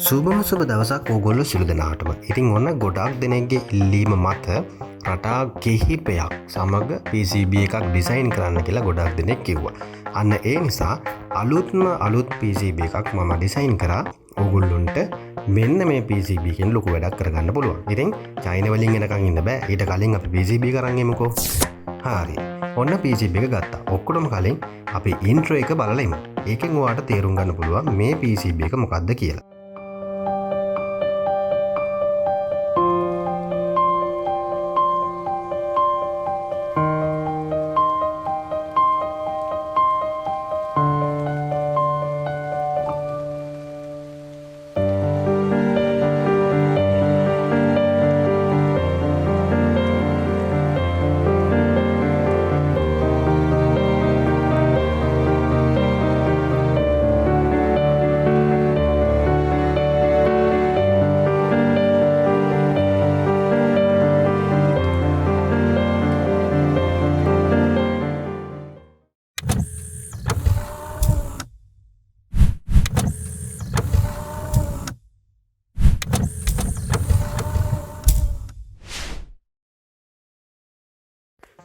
සුබම සුබ දවසක් ඕගොල්ලෝ සිළු දෙනාටම. ඉතින් ඔන්න ගොඩක් දෙනෙක්ගේ ඉල්ලීම මත රටා කිහිපයක් සමග PCB එකක් ඩිසයින් කරන්න කියලා ගොඩක් දෙනෙක් කිව්වා. අන්න ඒ නිසා අලුත් PCB එකක් මම ඩිසයින් කරා ඕගොල්ලොන්ට මෙන්න මේ PCB එකෙන් ලොකු වැඩක් කරගන්න පුළුවන්. ඉතින් චයින වලින් එනකන් ඉන්න බෑ. ඊට කලින් අපි PCB කරන් එමුකෝ. හරි. ඔන්න PCB එක ගත්තා. ඔක්කොටම කලින් අපි ඉන්ට්‍රෝ එක බලලා ඉමු. ඒකෙන් ඔයාලට තේරුම් ගන්න පුළුවන් මේ PCB එක මොකක්ද කියලා.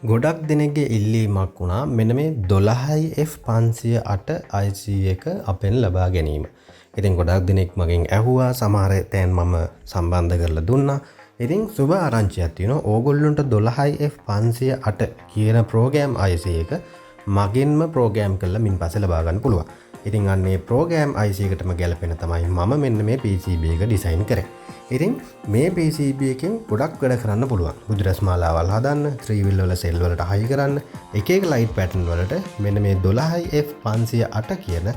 ගොඩක් දෙනෙක්ගේ ඉල්ලීමක් වුණා මෙන්න මේ 12F508 IC එක අපෙන් ලබා ගැනීම. ඉතින් ගොඩක් දෙනෙක් මගෙන් ඇහුවා, සමහර තැන් මම සම්බන්ධ කරලා දුන්නා. ඉතින් සුබ ආරංචියක් තියෙනවා. ඕගොල්ලොන්ට 12F508 කියන ප්‍රෝග්‍රෑම් IC එක මගෙන්ම ප්‍රෝග්‍රෑම් කරලා මින් පස්සේ ලබා ගන්න පුළුවන්. ඉතින් අන්නේ ප්‍රෝග්‍රෑම් IC එකටම ගැලපෙන තමයි මම මෙන්න මේ PCB එක ඩිසයින් කරේ. ඉතින් මේ PCB එකෙන් ගොඩක් වැඩ කරන්න පුළුවන්. බුදුරස් මාලාවල් හදන්න, 3 wheel වල සෙල් වලට හයි කරන්න, එක එක ලයිට් පැටර්න් වලට මෙන්න මේ 12F508 කියන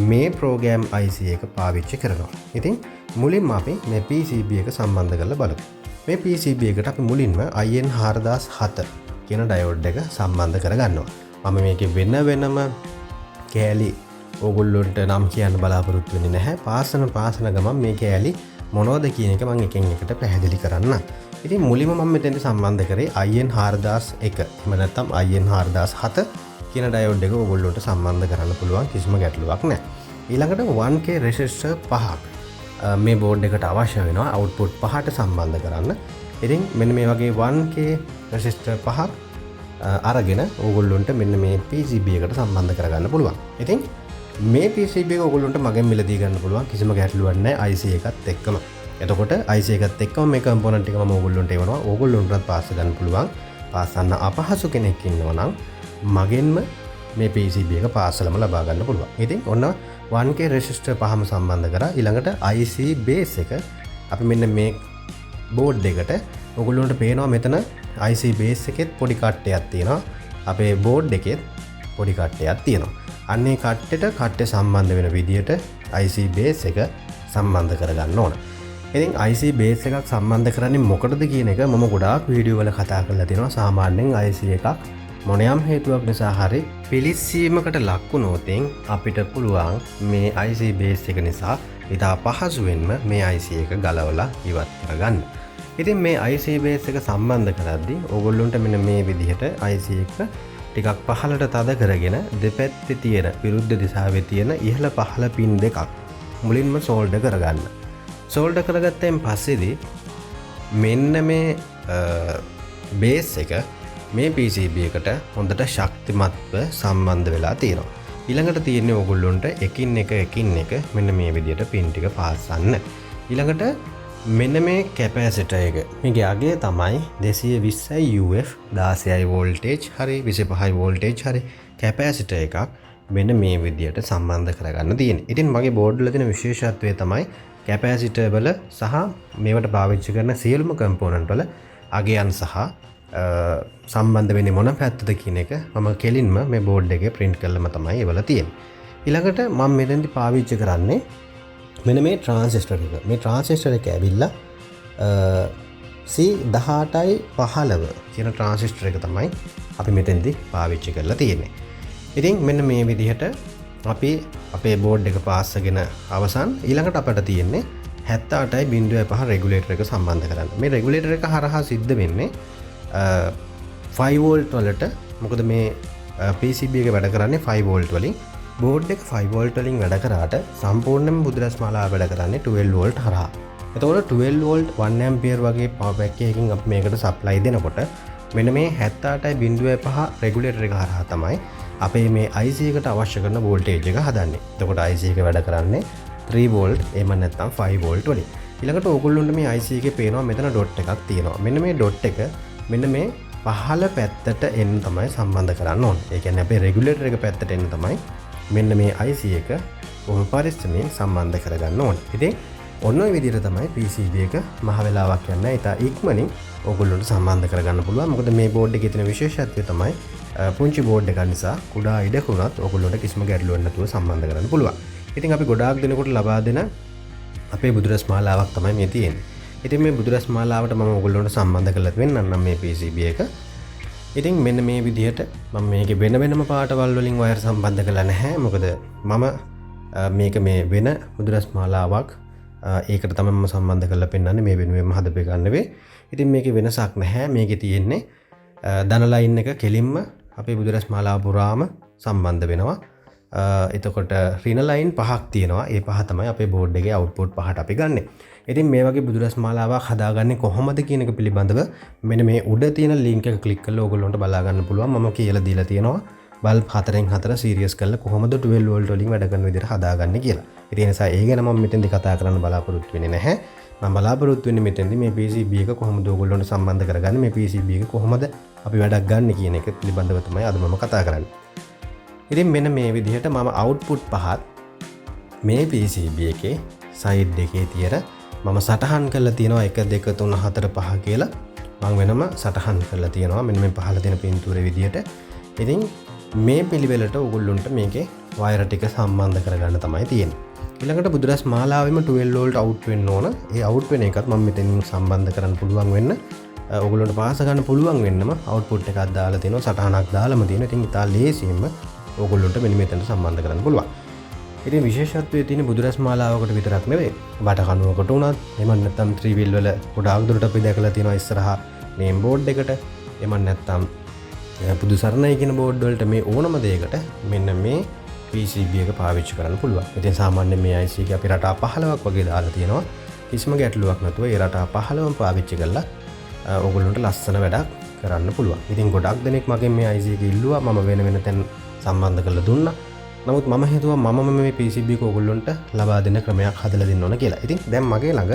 මේ ප්‍රෝග්‍රෑම් IC එක පාවිච්චි කරනවා. ඉතින් මුලින්ම අපි මේ PCB එක සම්බන්ධ කරලා බලමු. මේ PCB එකට අපි මුලින්ම IN4007 කියන ඩයෝඩ් එක සම්බන්ධ කරගන්නවා. මම මේකේ වෙනම කෑලි ඕගොල්ලොන්ට නම් කියන්න බලාපොරොත්තු වෙන්නේ නැහැ. පාසන ගමන් මේ කෑලි මොනවද කියන එක මම එකින් එකට පැහැදිලි කරන්න. ඉතින් මුලින්ම මම මෙතෙන්ට සම්බන්ධ කරේ IN4001 එහෙම නැත්නම් IN4007 කියන ඩයෝඩ් එක ඕගොල්ලොන්ට සම්බන්ධ කරන්න පුළුවන්, කිසිම ගැටලුවක් නැහැ. ඊළඟට 1K රෙසිස්ටර් 5ක් මේ බෝඩ් එකට අවශ්‍ය වෙනවා අවුට්පුට් 5ට සම්බන්ධ කරන්න. ඉතින් මෙන්න මේ වගේ 1K රෙසිස්ටර් 5ක් අරගෙන ඕගොල්ලොන්ට මෙන්න මේ PCB එකට සම්බන්ධ කරගන්න පුළුවන්. ඉතින් මේ PCB එක ඔයගොල්ලන්ට මගෙන් මිලදී ගන්න පුළුවන්, කිසිම ගැටලුවක් නැහැ IC එකත් එක්කම. එතකොට IC එකත් එක්කම මේ කම්පොනන්ට් එක මම ඔයගොල්ලන්ට එවනවා. ඔයගොල්ලන්ටත් පාස් ගන්න පුළුවන්. පාසන්න අපහසු කෙනෙක් ඉන්නවා නම් මගෙන්ම මේ PCB එක පාසලම ලබා ගන්න පුළුවන්. ඉතින් ඔන්න 1K රෙසිස්ටර් පහම සම්බන්ධ කරා. ඊළඟට IC බේස් එක අපි මෙන්න මේ බෝඩ් එකට ඔයගොල්ලන්ට පේනවා මෙතන IC බේස් එකෙත් පොඩි කට්ටයක් තියෙනවා. අපේ බෝඩ් එකෙත් පොඩි කට්ටයක් තියෙනවා. අන්නේ කට්ටේ සම්බන්ධ වෙන විදියට IC බේස් එක සම්බන්ධ කරගන්න ඕන. ඉතින් IC බේස් එකක් සම්බන්ධ කරන්නේ මොකටද කියන එක මම ගොඩාක් වීඩියෝ වල කතා කරලා තියෙනවා. සාමාන්‍යයෙන් IC එකක් මොනියම් හේතුවක් නිසා හරි පිළිස්සීමකට ලක් වුණොත් අපිට පුළුවන් මේ IC බේස් එක නිසා ඉතා පහසුවෙන්ම මේ IC එක ගලවලා ඉවත් කරගන්න. ඉතින් මේ IC බේස් එක සම්බන්ධ කරද්දී ඕගොල්ලොන්ට මෙන්න මේ විදිහට IC එක ටිකක් පහළට තද කරගෙන දෙපැත්තේ තියෙන විරුද්ධ දිශාවේ තියෙන ඉහළ පහළ පින් දෙකක් මුලින්ම සෝල්ඩර් කරගන්න. සෝල්ඩර් කරගත්තෙන් පස්සේදී මෙන්න මේ බේස් එක මේ PCB එකට හොඳට ශක්තිමත්ව සම්බන්ධ වෙලා තියෙනවා. ඊළඟට තියෙන්නේ ඕගොල්ලොන්ට එකින් එක මෙන්න මේ විදිහට පින් ටික පාස්සන්න. ඊළඟට මෙන්න මේ කැපැසිටර් එක. මේකේ අගය තමයි 220යි UF 16යි වෝල්ටේජ් හරි 25යි වෝල්ටේජ් හරි කැපැසිටර් එකක් මෙන්න මේ විදිහට සම්බන්ධ කරගන්න තියෙන්නේ. ඉතින් මගේ බෝඩ් වල තියෙන විශේෂත්වය තමයි කැපැසිටර් වල සහ මේවට පාවිච්චි කරන සියලුම කම්පොනන්ට් වල අගයන් සහ සම්බන්ධ වෙන්නේ මොන පැත්තද කියන එක මම කෙලින්ම මේ බෝඩ් එකේ print කරලම තමයි ඒවල තියෙන්නේ. ඊළඟට මම මෙතෙන්දි පාවිච්චි කරන්නේ මෙන්න මේ ට්‍රාන්සිස්ටර් එක. මේ ට්‍රාන්සිස්ටර් එක ඇවිල්ලා C18I15 කියන ට්‍රාන්සිස්ටර් එක තමයි අපි මෙතෙන්දි පාවිච්චි කරලා තියෙන්නේ. ඉතින් මෙන්න මේ විදිහට අපි අපේ බෝඩ් එක පාස්සගෙන අවසන්. ඊළඟට අපිට තියෙන්නේ 78.5 රෙගුලේටර් එක සම්බන්ධ කරන්න. මේ රෙගුලේටර් එක හරහා සිද්ධ වෙන්නේ 5 වෝල්ට් වලට. මොකද මේ PCB එක වැඩ කරන්නේ 5 වෝල්ට් වලින්. බෝඩ් එක 5 වෝල්ට් වලින් වැඩ කරාට සම්පූර්ණයෙන්ම බුදුරස් මාලාව වැඩ කරන්නේ 12 වෝල්ට් හරහා. එතකොට 12 වෝල්ට් 1 ඇම්පියර් වගේ පවර් පැක් එකකින් අපි මේකට සප්ලයි දෙනකොට මෙන්න මේ 78.5 රෙගුලේටර් එක හරහා තමයි අපේ මේ IC එකට අවශ්‍ය කරන වෝල්ටේජ් එක හදන්නේ. එතකොට IC එක වැඩ කරන්නේ 3 වෝල්ට් එහෙම නැත්නම් 5 වෝල්ට් වලින්. ඊළඟට ඕගොල්ලොන්ට මේ IC එකේ පේනවා මෙතන ඩොට් එකක් තියෙනවා. මෙන්න මේ ඩොට් එක මෙන්න මේ පහළ පැත්තට එන්න තමයි සම්බන්ධ කරන්න ඕනේ. ඒ කියන්නේ අපේ රෙගුලේටර් එක පැත්තට එන්න තමයි මෙන්න මේ IC එක ඔහොම පරිස්සමෙන් සම්බන්ධ කරගන්න ඕනේ. ඉතින් ඔන්න ඔය විදිහට තමයි PCB එක මහ වෙලාවක් යන්නේ. ඊට ඉක්මනින් ඕගොල්ලොන්ට සම්බන්ධ කරගන්න පුළුවන්. මොකද මේ බෝඩ් එකේ තියෙන විශේෂත්වය තමයි පුංචි බෝඩ් එකක් නිසා කුඩා ඉඩක වුණත් ඕගොල්ලොන්ට කිසිම ගැටලුවක් නැතුව සම්බන්ධ කරන්න පුළුවන්. ඉතින් අපි ගොඩාක් දෙනෙකුට ලබා දෙන අපේ බුදුරස් මාලාවක් තමයි මේ තියෙන්නේ. ඉතින් මේ බුදුරස් මාලාවට මම ඕගොල්ලොන්ට සම්බන්ධ කරලා වෙන්නම් මේ PCB එක. ඉතින් මෙන්න මේ විදිහට මම මේකේ වෙන වෙනම පාටවල් වලින් වයර් සම්බන්ධ කරලා නැහැ. මොකද මම මේක මේ වෙන බුදුරස් මාලාවක් ඒකට තමයි මම සම්බන්ධ කරලා පෙන්නන්නේ. මේ වෙනුවෙන්ම හදපේ ගන්න නෙවෙයි. ඉතින් මේකේ වෙනසක් නැහැ. මේකේ තියෙන්නේ ධන ලයින් එක කෙලින්ම අපේ බුදුරස් මාලාව පුරාම සම්බන්ධ වෙනවා. එතකොට රින ලයින් 5ක් තියෙනවා. ඒ පහ තමයි අපේ බෝඩ් එකේ අවුට්පුට් පහට අපි ගන්නෙ. ඉතින් මේ වගේ බුදුරස් මාලාවක් හදාගන්නේ කොහොමද කියන එක පිළිබඳව මෙන්න මේ උඩ තියෙන ලින්ක් එක ක්ලික් කරලා ඕගොල්ලන්ට බලා ගන්න පුළුවන්. මම කියලා දීලා තියෙනවා බල්බ් 4න් 4 සීරියස් කරලා කොහොමද 12 වෝල්ට් වලින් වැඩ කරන විදිහට හදාගන්නේ කියලා. ඉතින් ඒ නිසා ඒ ගැන මම මෙතෙන්දි කතා කරන්න බලාපොරොත්තු වෙන්නේ නැහැ. මම බලාපොරොත්තු වෙන්නේ මෙතෙන්දි මේ PCB එක කොහොමද ඕගොල්ලන්ට සම්බන්ධ කරගන්නේ, මේ PCB එක කොහොමද අපි වැඩක් ගන්න කියන එක පිළිබඳව තමයි අද මම කතා කරන්නේ. ඉතින් මෙන්න මේ විදිහට මම අවුට්පුට් පහත් මේ PCB එකේ සයිඩ් එකේ තියර මම සටහන් කරලා තියෙනවා 1 2 3 4 5 කියලා මම වෙනම සටහන් කරලා තියෙනවා මෙන්න මේ පහළ තියෙන පින්තූරේ විදිහට. ඉතින් මේ පිළිවෙලට ඕගොල්ලොන්ට මේකේ වයර් ටික සම්බන්ධ කරගන්න තමයි තියෙන්නේ. ඊළඟට බුදුරස් මාලාවෙම 12 වෝල්ට් අවුට් වෙන්න ඕන. ඒ අවුට් වෙන එකත් මම මෙතනින් සම්බන්ධ කරන්න පුළුවන් වෙන්න ඕගොල්ලොන්ට පාස ගන්න පුළුවන් වෙන්නම අවුට්පුට් එකක් දාලා තියෙනවා, සටහනක් දාලාම තියෙනවා. ඉතින් ඉතා ලේසියෙන්ම ඕගොල්ලොන්ට මෙන්න මෙතනට සම්බන්ධ කරන්න පුළුවන්. ඉතින් විශේෂත්වයේ තියෙන බුදුරස් මාලාවකට විතරක් නෙවෙයි, බට කණුවකට උනත් එහෙම නැත්නම් 3 wheel වල ගොඩාක් දුරට අපි දැකලා තියෙනවා ඉස්සරහා මේන් බෝඩ් එකට. එහෙම නැත්නම් පුදු සරණයි කියන බෝඩ් වලට මේ ඕනම දෙයකට මෙන්න මේ PCB එක පාවිච්චි කරන්න පුළුවන්. ඉතින් සාමාන්‍යයෙන් මේ IC එක අපි රටා 15ක් වගේ දාලා තියෙනවා. කිසිම ගැටලුවක් නැතුව ඒ රටා 15ම පාවිච්චි කරලා ඕගොල්ලන්ට ලස්සන වැඩක් කරන්න පුළුවන්. ඉතින් ගොඩක් දෙනෙක් මගෙන් මේ IC එක ඉල්ලුවා. මම වෙන වෙන තැන් සම්බන්ධ කරලා දුන්නා. නමුත් මම හිතුවා මම මේ PCB එක ඕගොල්ලන්ට ලබා දෙන්න ක්‍රමයක් හදලා දෙන්න ඕන කියලා. ඉතින් දැන් මගේ ළඟ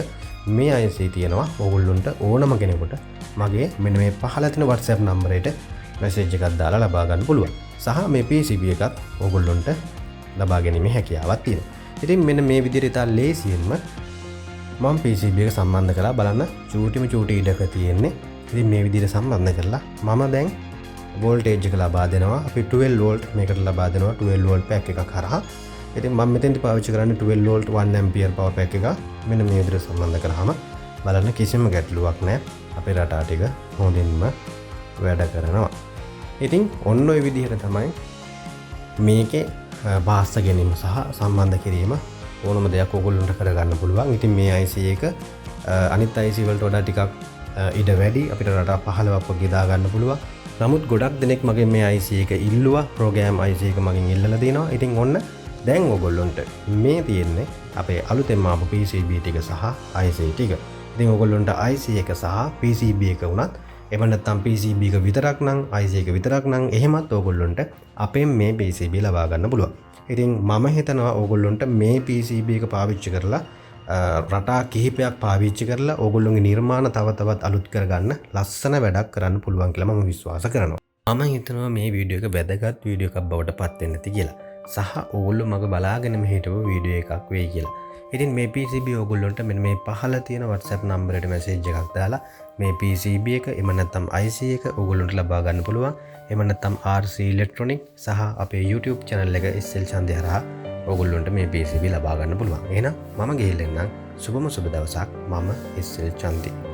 මේ IC තියෙනවා. ඕගොල්ලන්ට ඕනම කෙනෙකුට මගේ මෙන්න මේ පහළ තියෙන WhatsApp නම්බරයට මැසේජ් එකක් දාලා ලබා ගන්න පුළුවන්. සහ මේ PCB එකත් ඕගොල්ලන්ට ලබා ගැනීමේ හැකියාවක් තියෙනවා. ඉතින් මෙන්න මේ විදිහට ඉතා ලේසියෙන්ම මම PCB එක සම්බන්ධ කරලා බලන්න චූටිම චූටි ඉඩක තියෙන්නේ. ඉතින් මේ විදිහට සම්බන්ධ කරලා මම දැන් වෝල්ටේජ් එක ලබා දෙනවා. අපි 12 වෝල්ට් මේකට ලබා දෙනවා 12 වෝල්ට් පැක් එකක් හරහා. ඉතින් මම මෙතෙන්දි පාවිච්චි කරන්නේ 12 වෝල්ට් 1 ඇම්පියර් පවර් පැක් එක. මෙන්න මේ විදිහට සම්බන්ධ කරාම බලන්න කිසිම ගැටලුවක් නැහැ. අපේ රටා ටික හොඳින්ම වැඩ කරනවා. ඉතින් ඔන්න ඔය විදිහට තමයි මේකේ බාස්ස ගැනීම සහ සම්බන්ධ කිරීම ඕනම දෙයක් ඕගොල්ලන්ට කරගන්න පුළුවන්. ඉතින් මේ IC එක අනිත් IC වලට වඩා ටිකක් ඉඩ වැඩි, අපිට රටා 15ක් වගේ දා ගන්න පුළුවන්. නමුත් ගොඩක් දෙනෙක් මගෙන් මේ IC එක ඉල්ලුවා, ප්‍රෝග්‍රෑම් IC එක මගෙන් ඉල්ලලා තියෙනවා. ඉතින් ඔන්න දැන් ඕගොල්ලන්ට මේ තියෙන්නේ අපේ අලුතෙන්ම ආපු PCB ටික සහ IC ටික. ඉතින් ඕගොල්ලන්ට IC එක සහ PCB එක උනත් එහෙම නැත්නම් PCB එක විතරක් නම් IC එක විතරක් නම් එහෙමත් ඕගොල්ලන්ට අපෙන් මේ PCB ලබා ගන්න පුළුවන්. ඉතින් මම හිතනවා ඕගොල්ලන්ට මේ PCB එක පාවිච්චි කරලා රටා කිහිපයක් පාවිච්චි කරලා ඕගොල්ලොන්ගේ නිර්මාණ තව තවත් අලුත් කරගන්න ලස්සන වැඩක් කරන්න පුළුවන් කියලා මම විශ්වාස කරනවා. මම හිතනවා මේ වීඩියෝ එක වැදගත් වීඩියෝ එකක් බවට පත් වෙන්න ඇති කියලා. සහ ඕගොල්ලෝ මග බලාගෙනම හිටපු වීඩියෝ එකක් වෙයි කියලා. ඉතින් මේ PCB ඕගොල්ලන්ට මෙන්න මේ පහළ තියෙන WhatsApp නම්බරයට මැසේජ් එකක් දාලා මේ PCB එක එහෙම නැත්නම් IC එක ඕගොල්ලන්ට ලබා ගන්න පුළුවන්. එහෙම නැත්නම් RC Electronic සහ අපේ YouTube channel එක SL ඡන්දය හරහා ඕගොල්ලන්ට මේ PCB ලබා ගන්න පුළුවන්. එහෙනම් මම ගිහින් එන්නම්. සුබම සුබ දවසක්. මම SL ඡන්දි.